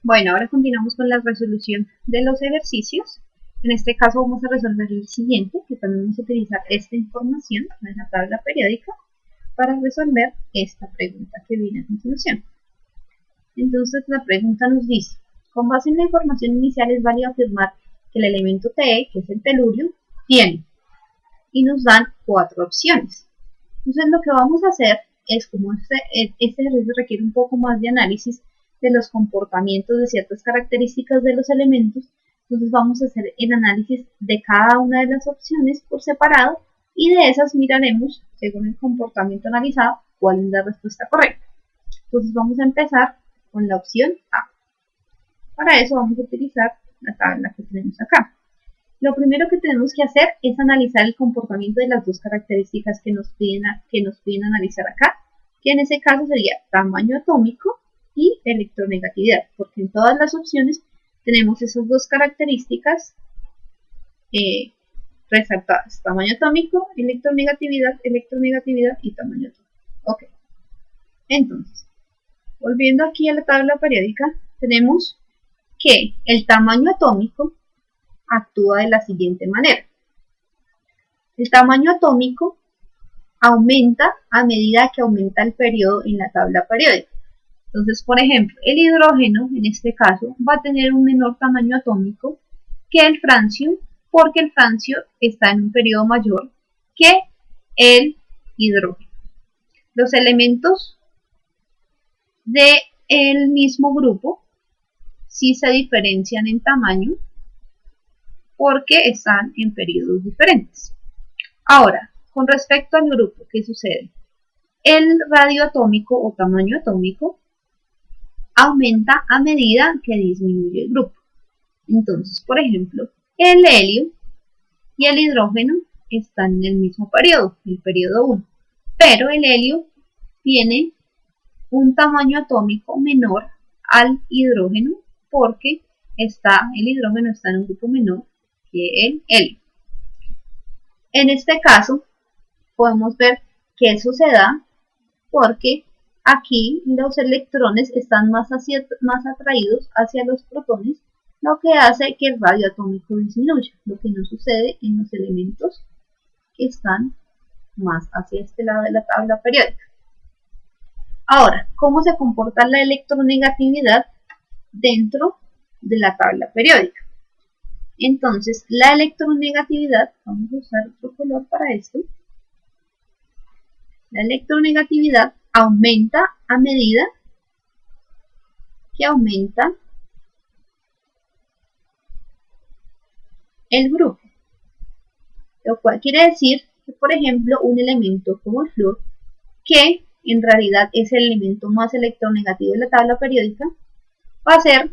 Bueno, ahora continuamos con la resolución de los ejercicios. En este caso vamos a resolver el siguiente, que también vamos a utilizar esta información de la tabla periódica para resolver esta pregunta que viene a continuación. Entonces la pregunta nos dice, con base en la información inicial es válido afirmar que el elemento Te, que es el telurio, tiene, y nos dan 4 opciones. Entonces lo que vamos a hacer es, como este ejercicio requiere un poco más de análisis de los comportamientos de ciertas características de los elementos, entonces vamos a hacer el análisis de cada una de las opciones por separado y de esas miraremos, según el comportamiento analizado, cuál es la respuesta correcta. Entonces vamos a empezar con la opción A. Para eso vamos a utilizar la tabla que tenemos acá. Lo primero que tenemos que hacer es analizar el comportamiento de las dos características que nos piden analizar acá, que en ese caso sería tamaño atómico y electronegatividad, porque en todas las opciones tenemos esas dos características resaltadas: tamaño atómico, electronegatividad y tamaño atómico. Ok, entonces, volviendo aquí a la tabla periódica, tenemos que el tamaño atómico actúa de la siguiente manera. El tamaño atómico aumenta a medida que aumenta el periodo en la tabla periódica. Entonces, por ejemplo, el hidrógeno, en este caso, va a tener un menor tamaño atómico que el francio, porque el francio está en un periodo mayor que el hidrógeno. Los elementos del mismo grupo sí se diferencian en tamaño porque están en periodos diferentes. Ahora, con respecto al grupo, ¿qué sucede? El radio atómico o tamaño atómico aumenta a medida que disminuye el grupo. Entonces, por ejemplo, el helio y el hidrógeno están en el mismo periodo, el periodo 1, pero el helio tiene un tamaño atómico menor al hidrógeno porque el hidrógeno está en un grupo menor que el helio. En este caso, podemos ver que eso se da porque aquí los electrones están más atraídos hacia los protones, lo que hace que el radio atómico disminuya, lo que no sucede en los elementos que están más hacia este lado de la tabla periódica. Ahora, ¿cómo se comporta la electronegatividad dentro de la tabla periódica? Entonces, la electronegatividad, vamos a usar otro color para esto, la electronegatividad aumenta a medida que aumenta el grupo, lo cual quiere decir que, por ejemplo, un elemento como el flúor, que en realidad es el elemento más electronegativo de la tabla periódica, va a ser,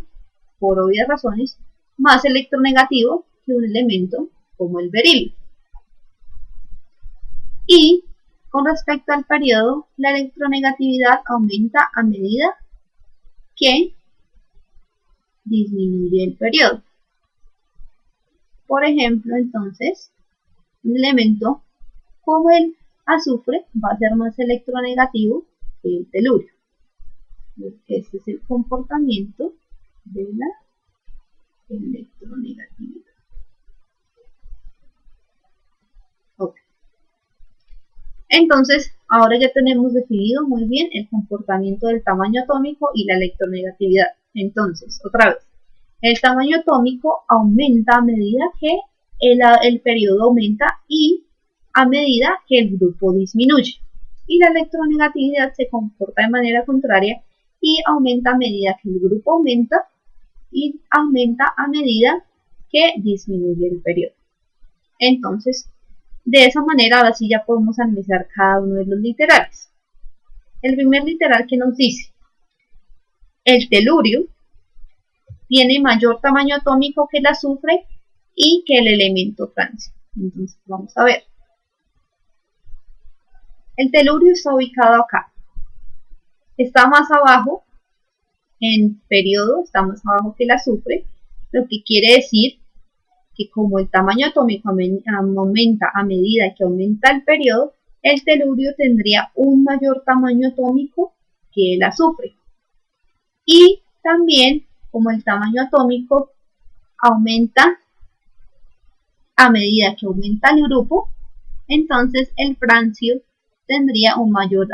por obvias razones, más electronegativo que un elemento como el berilio. Y con respecto al periodo, la electronegatividad aumenta a medida que disminuye el periodo. Por ejemplo, entonces, un elemento como el azufre va a ser más electronegativo que el telurio. Este es el comportamiento de la electronegatividad. Okay. Entonces, ahora ya tenemos definido muy bien el comportamiento del tamaño atómico y la electronegatividad. Entonces, otra vez, el tamaño atómico aumenta a medida que el periodo aumenta y a medida que el grupo disminuye. Y la electronegatividad se comporta de manera contraria y aumenta a medida que el grupo aumenta y aumenta a medida que disminuye el periodo. Entonces, de esa manera, ahora sí ya podemos analizar cada uno de los literales. El primer literal que nos dice, el telurio tiene mayor tamaño atómico que el azufre y que el elemento francio. Entonces, vamos a ver. El telurio está ubicado acá. Está más abajo en periodo, está más abajo que el azufre, lo que quiere decir que como el tamaño atómico aumenta a medida que aumenta el periodo, el telurio tendría un mayor tamaño atómico que el azufre. Y también como el tamaño atómico aumenta a medida que aumenta el grupo, entonces el francio tendría un mayor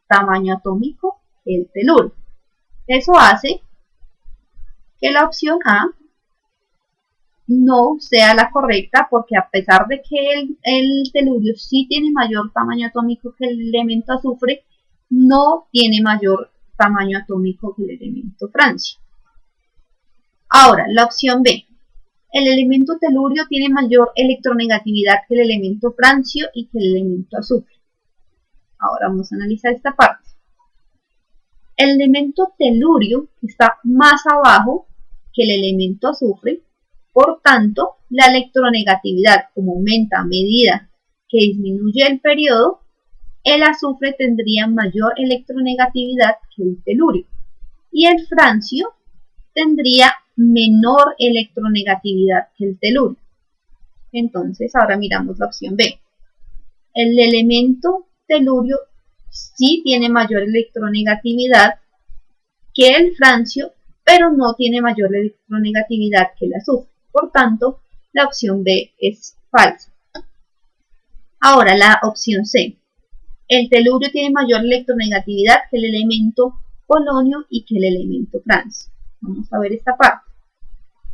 tamaño atómico que el telurio. Eso hace que la opción A no sea la correcta, porque a pesar de que el telurio sí tiene mayor tamaño atómico que el elemento azufre, no tiene mayor tamaño atómico que el elemento francio. Ahora, la opción B. El elemento telurio tiene mayor electronegatividad que el elemento francio y que el elemento azufre. Ahora vamos a analizar esta parte. El elemento telurio está más abajo que el elemento azufre, por tanto, la electronegatividad, como aumenta a medida que disminuye el periodo, el azufre tendría mayor electronegatividad que el telurio y el francio tendría menor electronegatividad que el telurio. Entonces, ahora miramos la opción B. El elemento telurio sí tiene mayor electronegatividad que el francio, pero no tiene mayor electronegatividad que el azufre. Por tanto, la opción B es falsa. Ahora, la opción C. El telurio tiene mayor electronegatividad que el elemento polonio y que el elemento francio. Vamos a ver esta parte.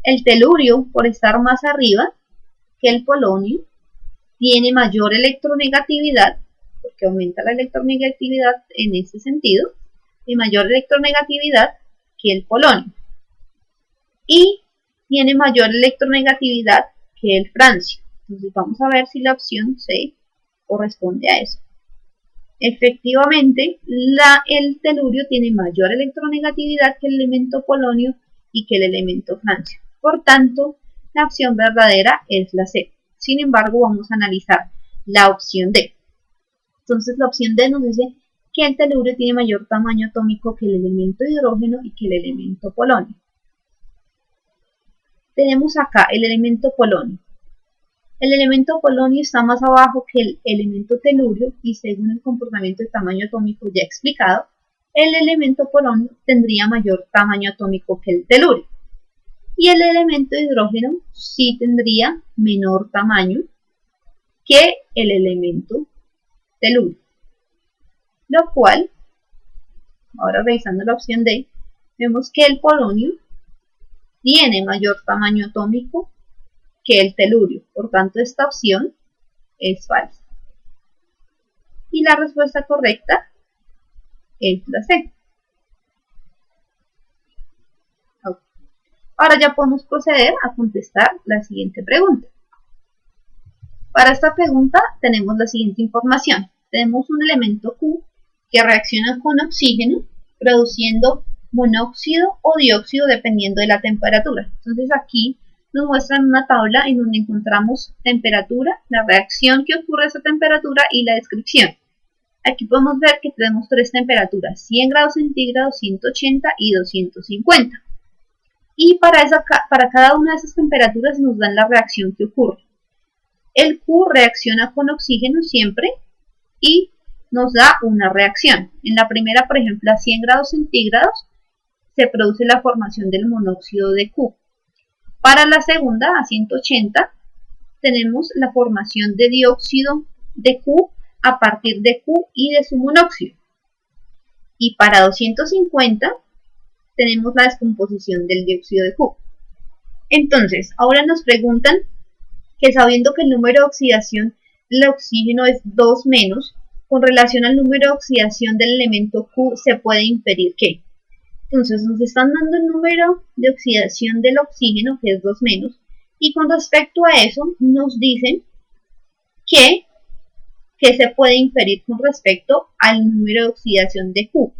El telurio, por estar más arriba que el polonio, tiene mayor electronegatividad, porque aumenta la electronegatividad en ese sentido, y mayor electronegatividad que el polonio. Y tiene mayor electronegatividad que el francio. Entonces vamos a ver si la opción C corresponde a eso. Efectivamente, el telurio tiene mayor electronegatividad que el elemento polonio y que el elemento francio. Por tanto, la opción verdadera es la C. Sin embargo, vamos a analizar la opción D. Entonces, la opción D nos dice que el telurio tiene mayor tamaño atómico que el elemento hidrógeno y que el elemento polonio. Tenemos acá el elemento polonio. El elemento polonio está más abajo que el elemento telurio y según el comportamiento de tamaño atómico ya explicado, el elemento polonio tendría mayor tamaño atómico que el telurio. Y el elemento hidrógeno sí tendría menor tamaño que el elemento telurio. Lo cual, ahora revisando la opción D, vemos que el polonio tiene mayor tamaño atómico que el telurio. Por tanto, esta opción es falsa. Y la respuesta correcta es la C. Ahora ya podemos proceder a contestar la siguiente pregunta. Para esta pregunta tenemos la siguiente información. Tenemos un elemento Q que reacciona con oxígeno produciendo monóxido o dióxido dependiendo de la temperatura. Entonces aquí nos muestran una tabla en donde encontramos temperatura, la reacción que ocurre a esa temperatura y la descripción. Aquí podemos ver que tenemos tres temperaturas, 100 grados centígrados, 180 y 250. Y para cada una de esas temperaturas nos dan la reacción que ocurre. El Q reacciona con oxígeno siempre y nos da una reacción. En la primera, por ejemplo, a 100 grados centígrados, se produce la formación del monóxido de Q. Para la segunda, a 180, tenemos la formación de dióxido de Q a partir de Q y de su monóxido. Y para 250, tenemos la descomposición del dióxido de Q. Entonces, ahora nos preguntan que sabiendo que el número de oxidación del oxígeno es 2 menos, con relación al número de oxidación del elemento Q se puede inferir que. Entonces nos están dando el número de oxidación del oxígeno, que es 2 menos, y con respecto a eso nos dicen que se puede inferir con respecto al número de oxidación de Q.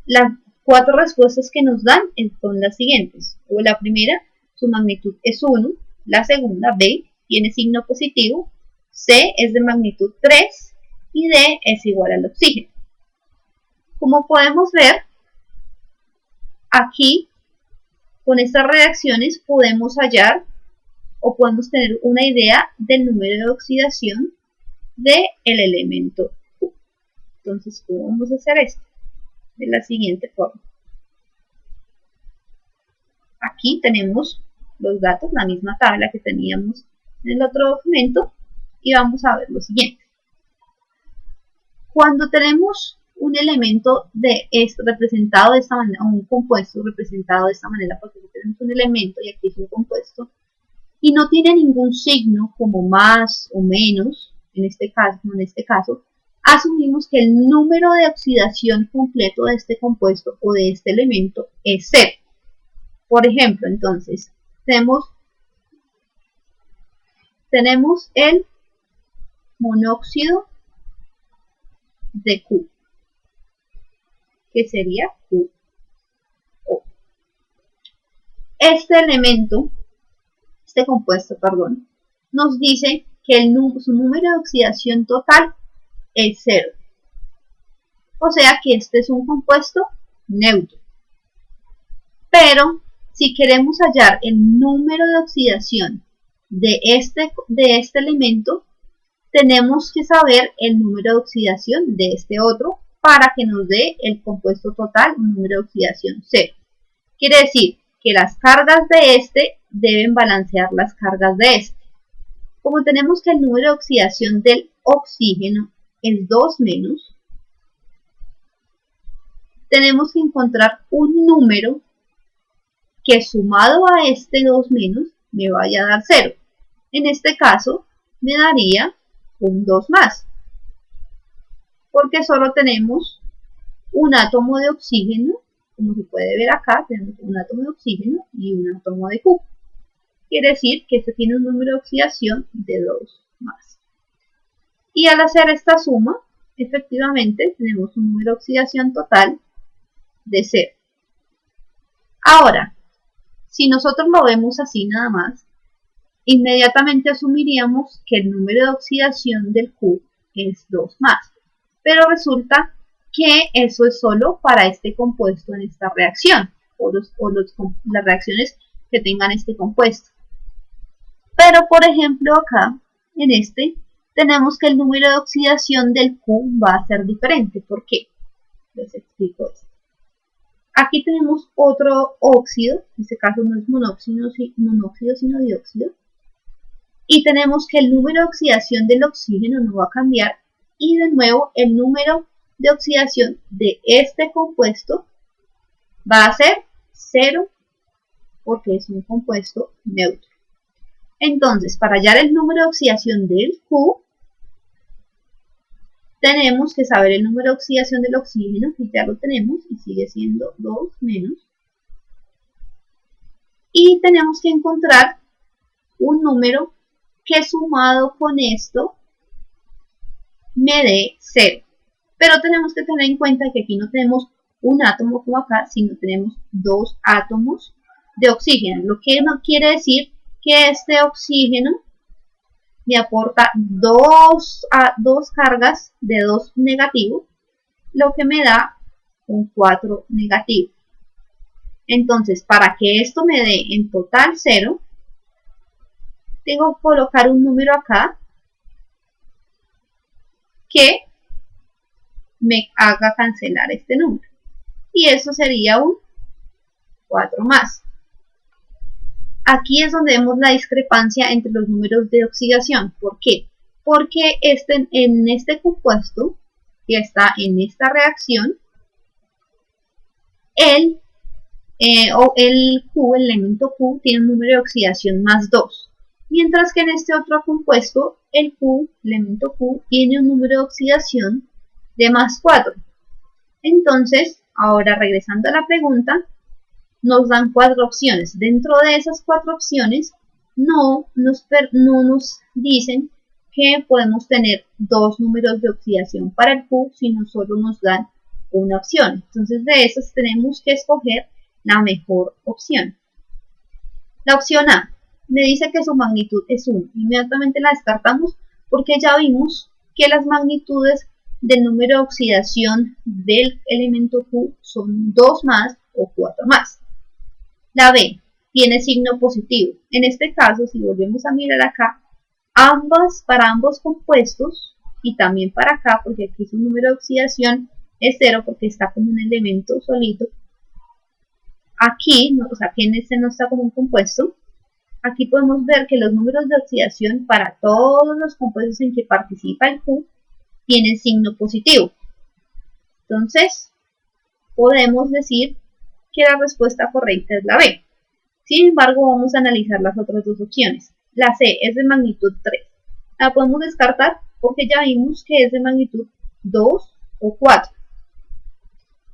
Las 4 respuestas que nos dan son las siguientes. O la primera, su magnitud es 1, la segunda, B, tiene signo positivo, C es de magnitud 3 y D es igual al oxígeno. Como podemos ver, aquí, con estas reacciones podemos hallar o podemos tener una idea del número de oxidación del elemento Q. Entonces, ¿cómo vamos a hacer esto? De la siguiente forma. aquí tenemos los datos, la misma tabla que teníamos en el otro documento, y vamos a ver lo siguiente. Cuando tenemos un elemento representado de esta manera, un compuesto representado de esta manera, porque aquí tenemos un elemento y aquí es un compuesto, y no tiene ningún signo como más o menos, en este caso, asumimos que el número de oxidación completo de este compuesto o de este elemento es 0. Por ejemplo, entonces, tenemos el monóxido de Q, que sería QO. Este compuesto, nos dice que su número de oxidación total es 0. O sea que este es un compuesto neutro. Pero si queremos hallar el número de oxidación de este elemento, tenemos que saber el número de oxidación de este otro para que nos dé el compuesto total, un número de oxidación 0. Quiere decir que las cargas de este deben balancear las cargas de este. Como tenemos que el número de oxidación del oxígeno es 2 menos, tenemos que encontrar un número que sumado a este 2 menos me vaya a dar 0. En este caso me daría un 2 más, porque solo tenemos un átomo de oxígeno, como se puede ver acá, tenemos un átomo de oxígeno y un átomo de Q. Quiere decir que este tiene un número de oxidación de 2 más. Y al hacer esta suma, efectivamente tenemos un número de oxidación total de 0. Ahora, si nosotros lo vemos así nada más, inmediatamente asumiríamos que el número de oxidación del Q es 2 más. Pero resulta que eso es solo para este compuesto en esta reacción, las reacciones que tengan este compuesto. Pero por ejemplo acá, en este, tenemos que el número de oxidación del Q va a ser diferente. ¿Por qué? Les explico esto. Aquí tenemos otro óxido, en este caso no es monóxido sino dióxido, y tenemos que el número de oxidación del oxígeno no va a cambiar, y de nuevo el número de oxidación de este compuesto va a ser 0 porque es un compuesto neutro. Entonces, para hallar el número de oxidación del Q, tenemos que saber el número de oxidación del oxígeno, que ya lo tenemos y sigue siendo 2 menos. Y tenemos que encontrar un número que sumado con esto me dé 0. Pero tenemos que tener en cuenta que aquí no tenemos un átomo como acá, sino tenemos 2 átomos de oxígeno. Lo que no quiere decir que este oxígeno me aporta dos cargas de 2 negativo, lo que me da un 4 negativo. Entonces, para que esto me dé en total 0, tengo que colocar un número acá que me haga cancelar este número. Y eso sería un 4 más. Aquí es donde vemos la discrepancia entre los números de oxidación. ¿Por qué? Porque en este compuesto que está en esta reacción, el elemento Q, tiene un número de oxidación más 2. Mientras que en este otro compuesto, el elemento Q, tiene un número de oxidación de más 4. Entonces, ahora regresando a la pregunta, nos dan 4 opciones. Dentro de esas 4 opciones, no nos dicen que podemos tener 2 números de oxidación para el Q, sino solo nos dan una opción. Entonces, de esas tenemos que escoger la mejor opción. La opción A me dice que su magnitud es 1. Inmediatamente la descartamos porque ya vimos que las magnitudes del número de oxidación del elemento Q son 2 más o 4 más. La B tiene signo positivo. En este caso, si volvemos a mirar acá, para ambos compuestos y también para acá, porque aquí su número de oxidación es 0 porque está como un elemento solito, aquí, o sea, que en este no está como un compuesto, aquí podemos ver que los números de oxidación para todos los compuestos en que participa el Q tienen signo positivo. Entonces, podemos decir que la respuesta correcta es la B. Sin embargo, vamos a analizar las otras dos opciones. La C es de magnitud 3. La podemos descartar porque ya vimos que es de magnitud 2 o 4.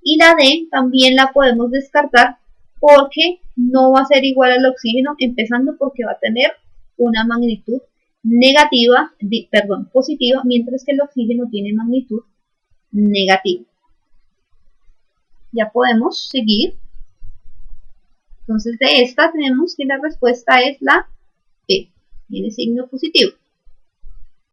Y la D también la podemos descartar porque no va a ser igual al oxígeno, empezando porque va a tener una magnitud positiva, mientras que el oxígeno tiene magnitud negativa. Ya podemos seguir. Entonces de esta tenemos que la respuesta es la B, tiene signo positivo.